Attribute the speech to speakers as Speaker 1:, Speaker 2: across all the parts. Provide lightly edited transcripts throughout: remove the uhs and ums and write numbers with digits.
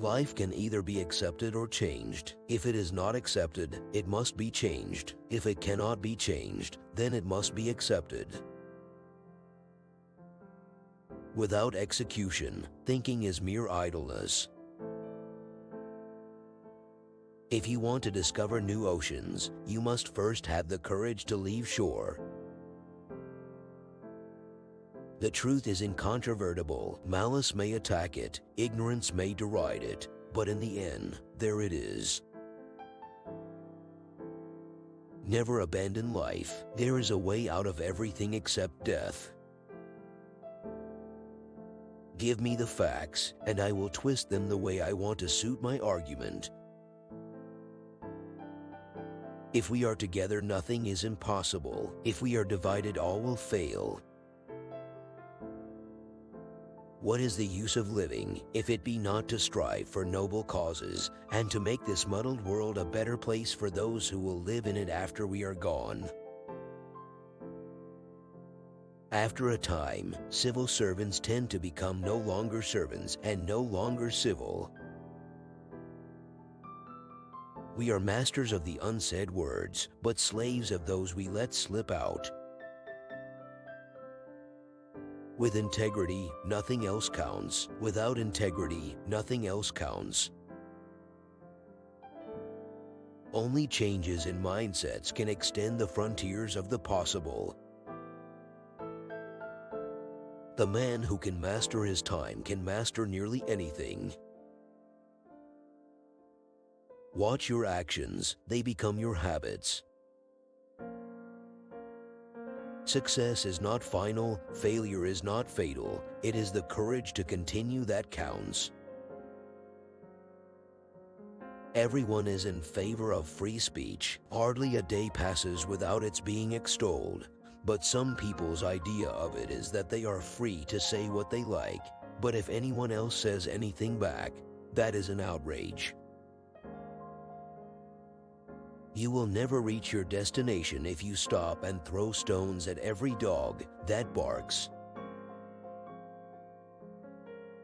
Speaker 1: Life can either be accepted or changed. If it is not accepted, it must be changed. If it cannot be changed, then it must be accepted. Without execution, thinking is mere idleness. If you want to discover new oceans, you must first have the courage to leave shore. The truth is incontrovertible. Malice may attack it, ignorance may deride it, but in the end, there it is. Never abandon life. There is a way out of everything except death. Give me the facts, and I will twist them the way I want to suit my argument. If we are together, nothing is impossible. If we are divided, all will fail. What is the use of living, if it be not to strive for noble causes, and to make this muddled world a better place for those who will live in it after we are gone? After a time, civil servants tend to become no longer servants and no longer civil. We are masters of the unsaid words, but slaves of those we let slip out. With integrity, nothing else counts. Without integrity, nothing else counts. Only changes in mindsets can extend the frontiers of the possible. The man who can master his time can master nearly anything. Watch your actions, they become your habits. Success is not final, failure is not fatal. It is the courage to continue that counts. Everyone is in favor of free speech. Hardly a day passes without its being extolled. But some people's idea of it is that they are free to say what they like. But if anyone else says anything back, that is an outrage. You will never reach your destination if you stop and throw stones at every dog that barks.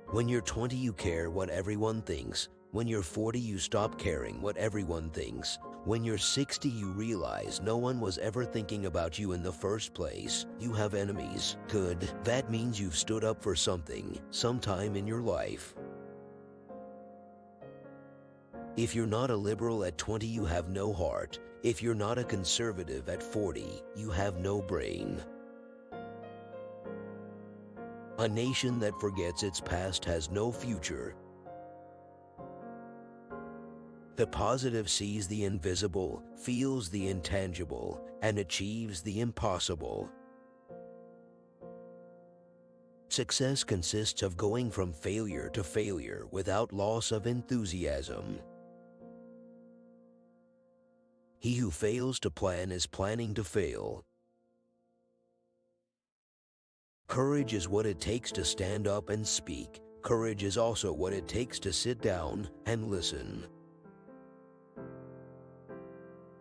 Speaker 1: When you're 20, you care what everyone thinks. When you're 40, you stop caring what everyone thinks. When you're 60, you realize no one was ever thinking about you in the first place. You have enemies. Good. That means you've stood up for something, sometime in your life. If you're not a liberal at 20, you have no heart. If you're not a conservative at 40, you have no brain. A nation that forgets its past has no future. The positive sees the invisible, feels the intangible, and achieves the impossible. Success consists of going from failure to failure without loss of enthusiasm. He who fails to plan is planning to fail. Courage is what it takes to stand up and speak. Courage is also what it takes to sit down and listen.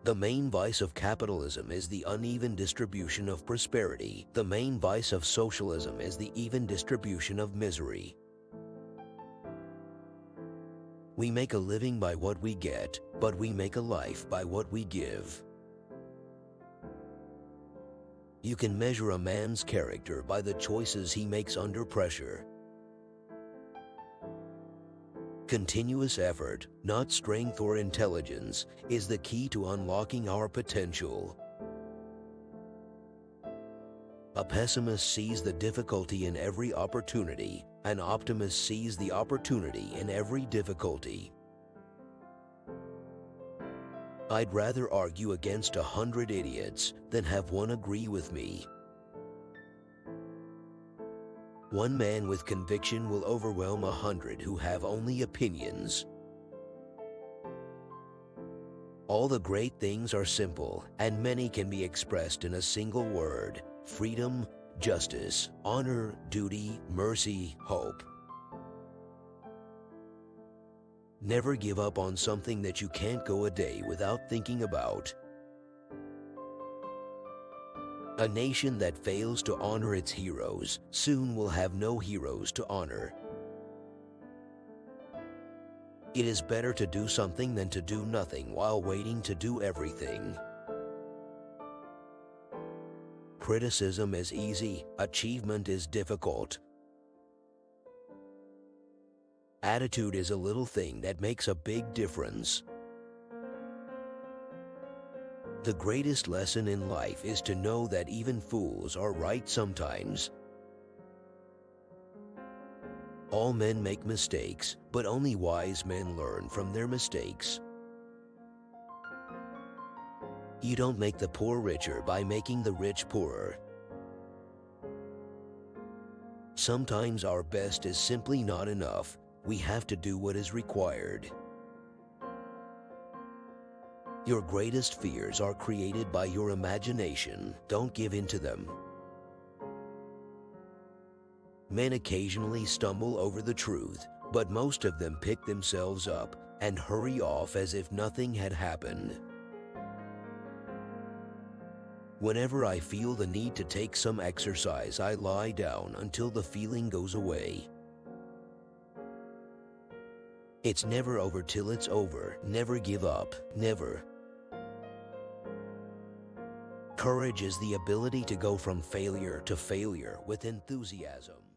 Speaker 1: The main vice of capitalism is the uneven distribution of prosperity. The main vice of socialism is the even distribution of misery. We make a living by what we get, but we make a life by what we give. You can measure a man's character by the choices he makes under pressure. Continuous effort, not strength or intelligence, is the key to unlocking our potential. A pessimist sees the difficulty in every opportunity. An optimist sees the opportunity in every difficulty. I'd rather argue against 100 idiots than have one agree with me. One man with conviction will overwhelm 100 who have only opinions. All the great things are simple, and many can be expressed in a single word: freedom, justice, honor, duty, mercy, hope. Never give up on something that you can't go a day without thinking about. A nation that fails to honor its heroes soon will have no heroes to honor. It is better to do something than to do nothing while waiting to do everything. Criticism is easy, achievement is difficult. Attitude is a little thing that makes a big difference. The greatest lesson in life is to know that even fools are right sometimes. All men make mistakes, but only wise men learn from their mistakes. You don't make the poor richer by making the rich poorer. Sometimes our best is simply not enough. We have to do what is required. Your greatest fears are created by your imagination. Don't give in to them. Men occasionally stumble over the truth, but most of them pick themselves up and hurry off as if nothing had happened. Whenever I feel the need to take some exercise, I lie down until the feeling goes away. It's never over till it's over. Never give up. Never. Courage is the ability to go from failure to failure with enthusiasm.